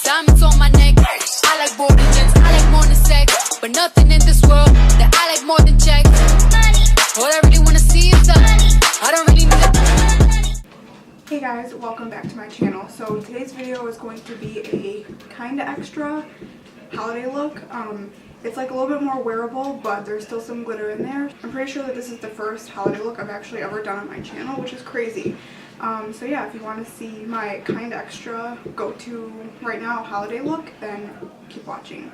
diamonds on my neck. I like boarding jets, I like more than sex, but nothing in this world that I like more than checks. All I really wanna see is the money. I don't really need the. Hey guys, welcome back to my channel. So today's video is going to be a kinda extra holiday look. It's like a little bit more wearable, but there's still some glitter in there. I'm pretty sure that this is the first holiday look I've actually ever done on my channel, which is crazy. So yeah, if you want to see my kinda extra go-to right now holiday look, then keep watching.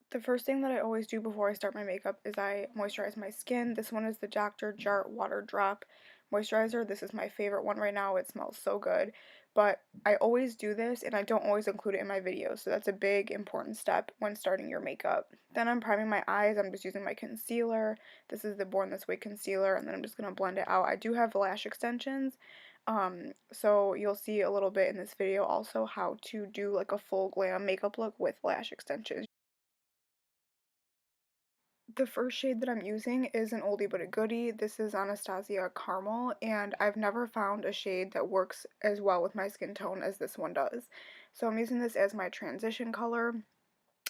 The first thing that I always do before I start my makeup is I moisturize my skin. This one is the Dr. Jart Water Drop Moisturizer. This is my favorite one right now. It smells so good. But I always do this and I don't always include it in my videos. So that's a big important step when starting your makeup. Then I'm priming my eyes. I'm just using my concealer. This is the Born This Way concealer, and then I'm just going to blend it out. I do have lash extensions. So you'll see a little bit in this video also how to do like a full glam makeup look with lash extensions. The first shade that I'm using is an oldie but a goodie. This is Anastasia Caramel, and I've never found a shade that works as well with my skin tone as this one does. So I'm using this as my transition color,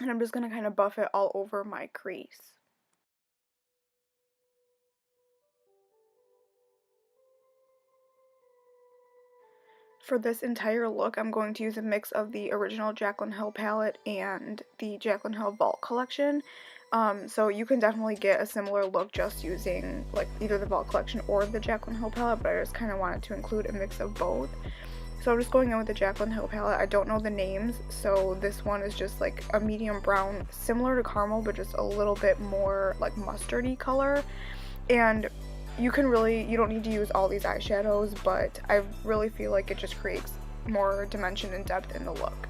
and I'm just going to kind of buff it all over my crease. For this entire look, I'm going to use a mix of the original Jaclyn Hill palette and the Jaclyn Hill Vault collection. So you can definitely get a similar look just using like either the Vault collection or the Jaclyn Hill palette, but I just kind of wanted to include a mix of both. So I'm just going in with the Jaclyn Hill palette. I don't know the names, so this one is just like a medium brown, similar to caramel, but just a little bit more like mustardy color. And you don't need to use all these eyeshadows, but I really feel like it just creates more dimension and depth in the look.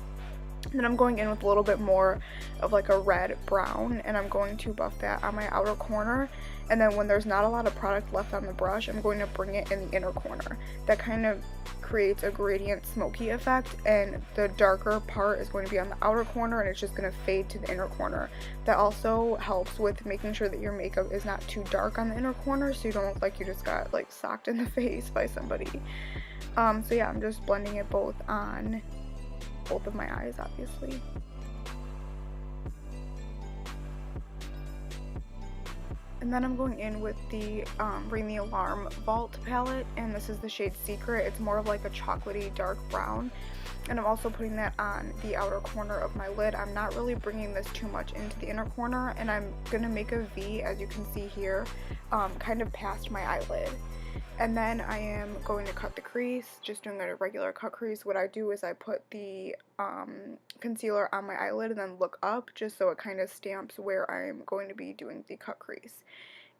Then I'm going in with a little bit more of like a red brown, and I'm going to buff that on my outer corner. And then when there's not a lot of product left on the brush, I'm going to bring it in the inner corner. That kind of creates a gradient smoky effect, and the darker part is going to be on the outer corner, and it's just going to fade to the inner corner. That also helps with making sure that your makeup is not too dark on the inner corner, so you don't look like you just got like socked in the face by somebody. So yeah, I'm just blending it both on both of my eyes, obviously. And then I'm going in with the Ring the Alarm Vault palette, and this is the shade Secret. It's more of like a chocolatey dark brown, and I'm also putting that on the outer corner of my lid. I'm not really bringing this too much into the inner corner, and I'm gonna make a V, as you can see here, kind of past my eyelid. And then I am going to cut the crease, just doing a regular cut crease. What I do is I put the concealer on my eyelid and then look up, just so it kind of stamps where I'm going to be doing the cut crease.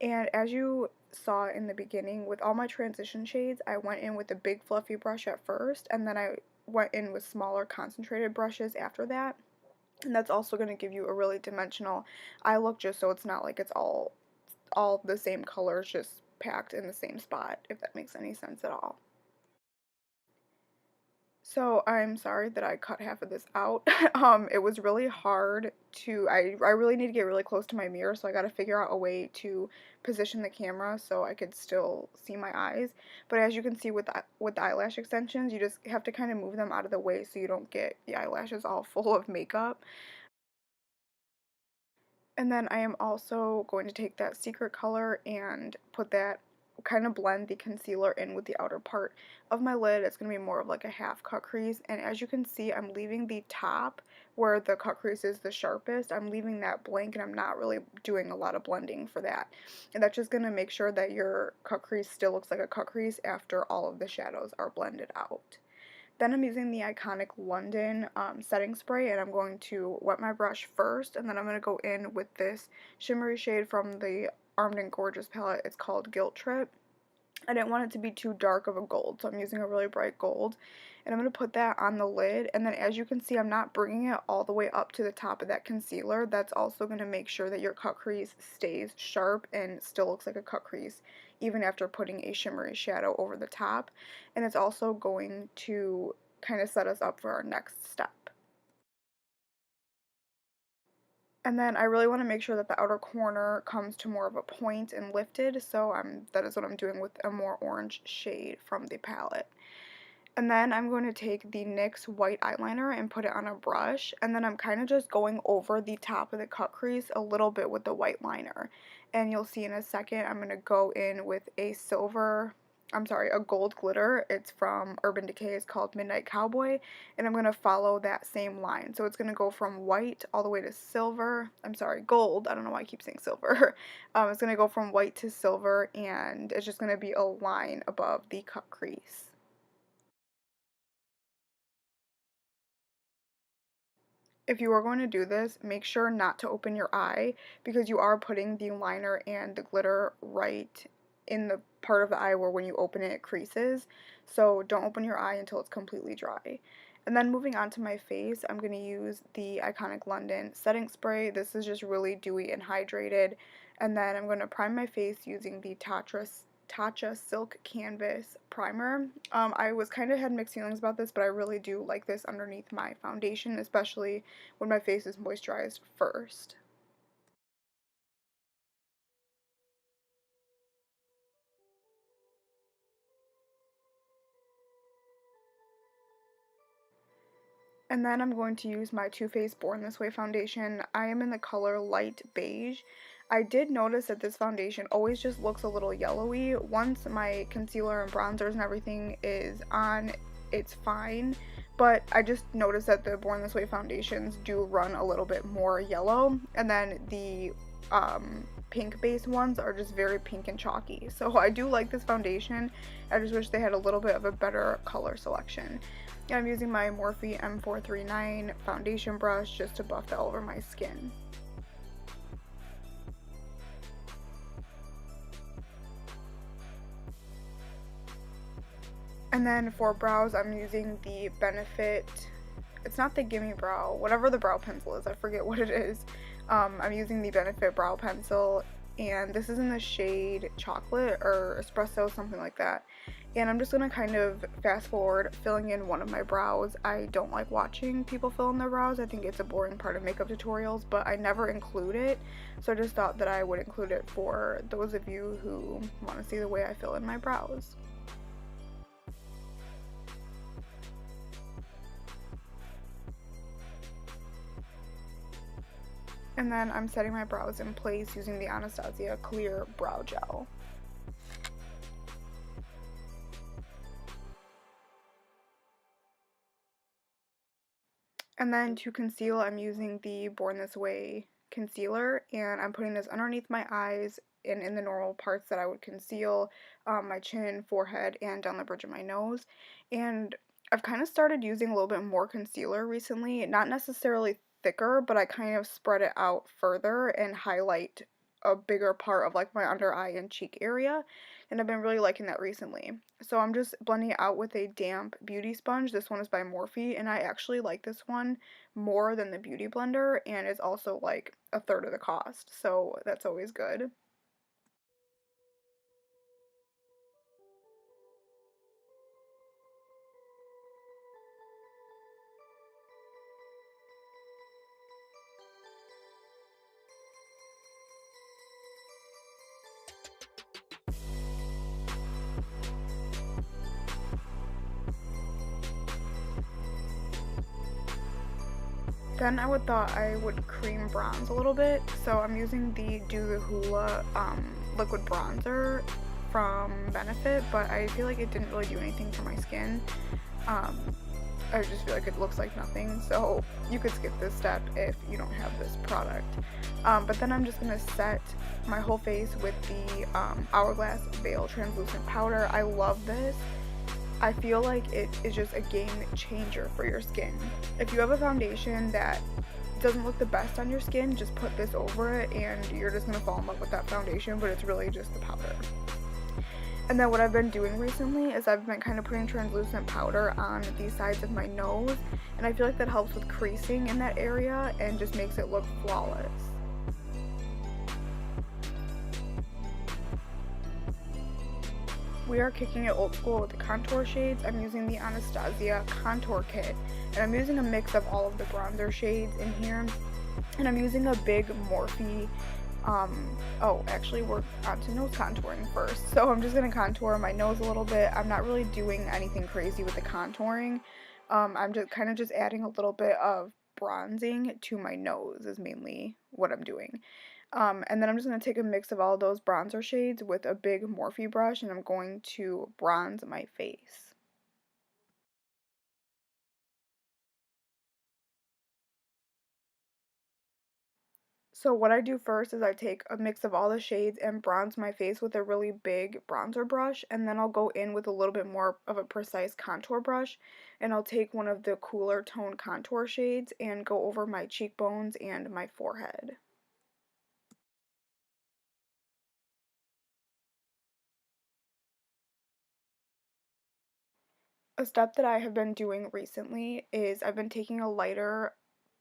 And as you saw in the beginning, with all my transition shades, I went in with a big fluffy brush at first, and then I went in with smaller concentrated brushes after that. And that's also going to give you a really dimensional eye look, just so it's not like it's all the same colors, just packed in the same spot, if that makes any sense at all. So I'm sorry that I cut half of this out. It was really hard to, I really need to get really close to my mirror, so I got to figure out a way to position the camera so I could still see my eyes. But as you can see with the eyelash extensions, you just have to kind of move them out of the way so you don't get the eyelashes all full of makeup. And then I am also going to take that Secret color and put that, kind of blend the concealer in with the outer part of my lid. It's going to be more of like a half cut crease, and as you can see, I'm leaving the top where the cut crease is the sharpest. I'm leaving that blank, and I'm not really doing a lot of blending for that. And that's just going to make sure that your cut crease still looks like a cut crease after all of the shadows are blended out. Then I'm using the iconic London setting spray, and I'm going to wet my brush first, and then I'm going to go in with this shimmery shade from the Armed and Gorgeous palette. It's called Guilt Trip. I didn't want it to be too dark of a gold, so I'm using a really bright gold. And I'm going to put that on the lid, and then as you can see, I'm not bringing it all the way up to the top of that concealer. That's also going to make sure that your cut crease stays sharp and still looks like a cut crease, even after putting a shimmery shadow over the top. And it's also going to kind of set us up for our next step. And then I really want to make sure that the outer corner comes to more of a point and lifted, so that is what I'm doing with a more orange shade from the palette. And then I'm going to take the NYX white eyeliner and put it on a brush, and then I'm kind of just going over the top of the cut crease a little bit with the white liner. And you'll see in a second I'm going to go in with a gold glitter. It's from Urban Decay. It's called Midnight Cowboy, and I'm going to follow that same line. So it's going to go from white all the way to silver. Gold. I don't know why I keep saying silver. It's going to go from white to silver, and it's just going to be a line above the cut crease. If you are going to do this, make sure not to open your eye, because you are putting the liner and the glitter right in the part of the eye where when you open it, it creases. So don't open your eye until it's completely dry. And then moving on to my face, I'm going to use the Iconic London setting spray. This is just really dewy and hydrated. And then I'm going to prime my face using the Tatcha Silk Canvas Primer. I had mixed feelings about this, but I really do like this underneath my foundation, especially when my face is moisturized first. And then I'm going to use my Too Faced Born This Way foundation. I am in the color Light Beige. I did notice that this foundation always just looks a little yellowy. Once my concealer and bronzers and everything is on, it's fine. But I just noticed that the Born This Way foundations do run a little bit more yellow. And then the pink base ones are just very pink and chalky. So I do like this foundation. I just wish they had a little bit of a better color selection. And I'm using my Morphe M439 foundation brush just to buff that all over my skin. And then for brows, I'm using the Benefit, it's not the Gimme Brow, whatever the brow pencil is, I forget what it is. I'm using the Benefit brow pencil, and this is in the shade Chocolate or Espresso, something like that. And I'm just going to kind of fast forward filling in one of my brows. I don't like watching people fill in their brows. I think it's a boring part of makeup tutorials, but I never include it. So I just thought that I would include it for those of you who want to see the way I fill in my brows. And then I'm setting my brows in place using the Anastasia Clear Brow Gel. And then to conceal, I'm using the Born This Way concealer, and I'm putting this underneath my eyes and in the normal parts that I would conceal, my chin, forehead, and down the bridge of my nose. And I've kind of started using a little bit more concealer recently, not necessarily thicker, but I kind of spread it out further and highlight a bigger part of like my under eye and cheek area, and I've been really liking that recently. So I'm just blending it out with a damp beauty sponge. This one is by Morphe, and I actually like this one more than the Beauty Blender, and it's also like a third of the cost, so that's always good. Then I thought I would cream bronze a little bit, so I'm using the Do the Hoola liquid bronzer from Benefit, but I feel like it didn't really do anything for my skin. I just feel like it looks like nothing, so you could skip this step if you don't have this product. But then I'm just going to set my whole face with the Hourglass Veil Translucent Powder. I love this. I feel like it is just a game changer for your skin. If you have a foundation that doesn't look the best on your skin, just put this over it and you're just going to fall in love with that foundation, but it's really just the powder. And then what I've been doing recently is I've been kind of putting translucent powder on the sides of my nose, and I feel like that helps with creasing in that area and just makes it look flawless. We are kicking it old school with the contour shades. I'm using the Anastasia Contour Kit, and I'm using a mix of all of the bronzer shades in here. And I'm using a big Morphe Oh, actually we're on to nose contouring first. So I'm just going to contour my nose a little bit. I'm not really doing anything crazy with the contouring. I'm just kind of just adding a little bit of bronzing to my nose is mainly what I'm doing. And then I'm just going to take a mix of all those bronzer shades with a big Morphe brush, and I'm going to bronze my face. So what I do first is I take a mix of all the shades and bronze my face with a really big bronzer brush, and then I'll go in with a little bit more of a precise contour brush, and I'll take one of the cooler tone contour shades and go over my cheekbones and my forehead. A step that I have been doing recently is I've been taking a lighter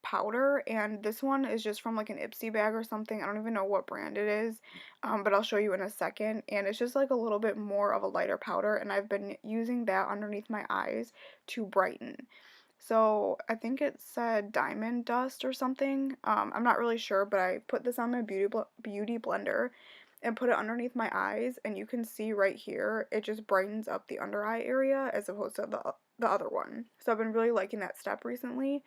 powder, and this one is just from like an Ipsy bag or something. I don't even know what brand it is, but I'll show you in a second. And it's just like a little bit more of a lighter powder, and I've been using that underneath my eyes to brighten. So I think it said diamond dust or something. I'm not really sure, but I put this on my beauty blender and put it underneath my eyes, and you can see right here it just brightens up the under eye area as opposed to the other one. So I've been really liking that step recently.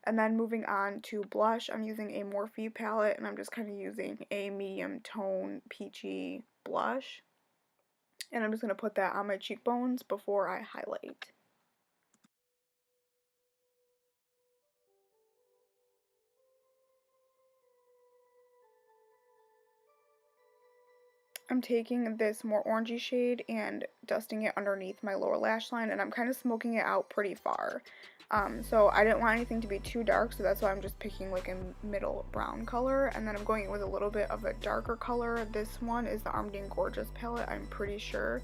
And then moving on to blush, I'm using a Morphe palette, and I'm just kind of using a medium tone peachy blush, and I'm just going to put that on my cheekbones before I highlight. I'm taking this more orangey shade and dusting it underneath my lower lash line, and I'm kind of smoking it out pretty far. So I didn't want anything to be too dark, so that's why I'm just picking like a middle brown color, and then I'm going in with a little bit of a darker color. This one is the Armedine Gorgeous palette, I'm pretty sure,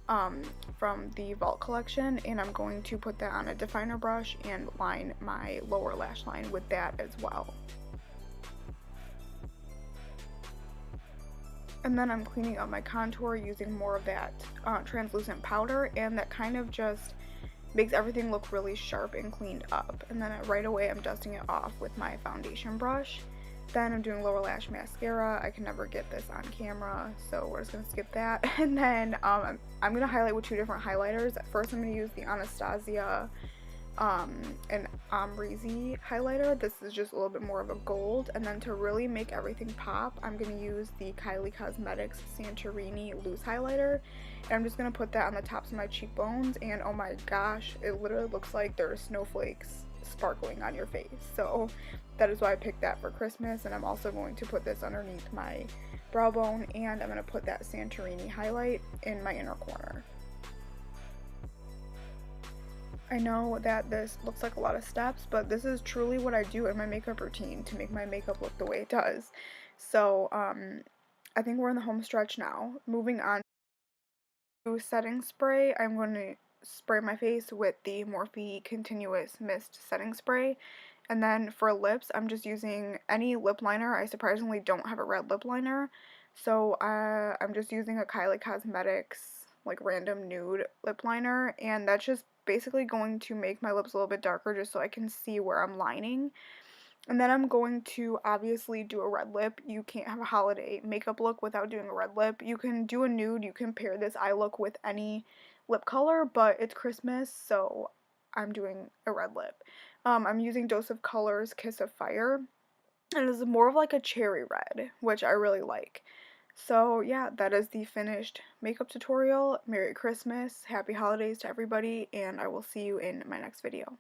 from the Vault collection, and I'm going to put that on a definer brush and line my lower lash line with that as well. And then I'm cleaning up my contour using more of that translucent powder, and that kind of just makes everything look really sharp and cleaned up. And then right away I'm dusting it off with my foundation brush. Then I'm doing lower lash mascara. I can never get this on camera, so we're just going to skip that. And then I'm going to highlight with two different highlighters. First I'm going to use the Anastasia an Amrezy highlighter. This is just a little bit more of a gold, and then to really make everything pop, I'm going to use the Kylie Cosmetics Santorini loose highlighter, and I'm just going to put that on the tops of my cheekbones, and oh my gosh, it literally looks like there's snowflakes sparkling on your face. So that is why I picked that for Christmas. And I'm also going to put this underneath my brow bone, and I'm going to put that Santorini highlight in my inner corner. I know that this looks like a lot of steps, but this is truly what I do in my makeup routine to make my makeup look the way it does. So, I think we're in the home stretch now. Moving on to setting spray, I'm going to spray my face with the Morphe Continuous Mist Setting Spray. And then for lips, I'm just using any lip liner. I surprisingly don't have a red lip liner, so I'm just using a Kylie Cosmetics like random nude lip liner, and that's just basically going to make my lips a little bit darker just so I can see where I'm lining. And then I'm going to obviously do a red lip. You can't have a holiday makeup look without doing a red lip. You can do a nude, you can pair this eye look with any lip color, but it's Christmas, so I'm doing a red lip. I'm using Dose of Colors Kiss of Fire, and it's more of like a cherry red, which I really like. So yeah, that is the finished makeup tutorial. Merry Christmas, Happy Holidays to everybody, and I will see you in my next video.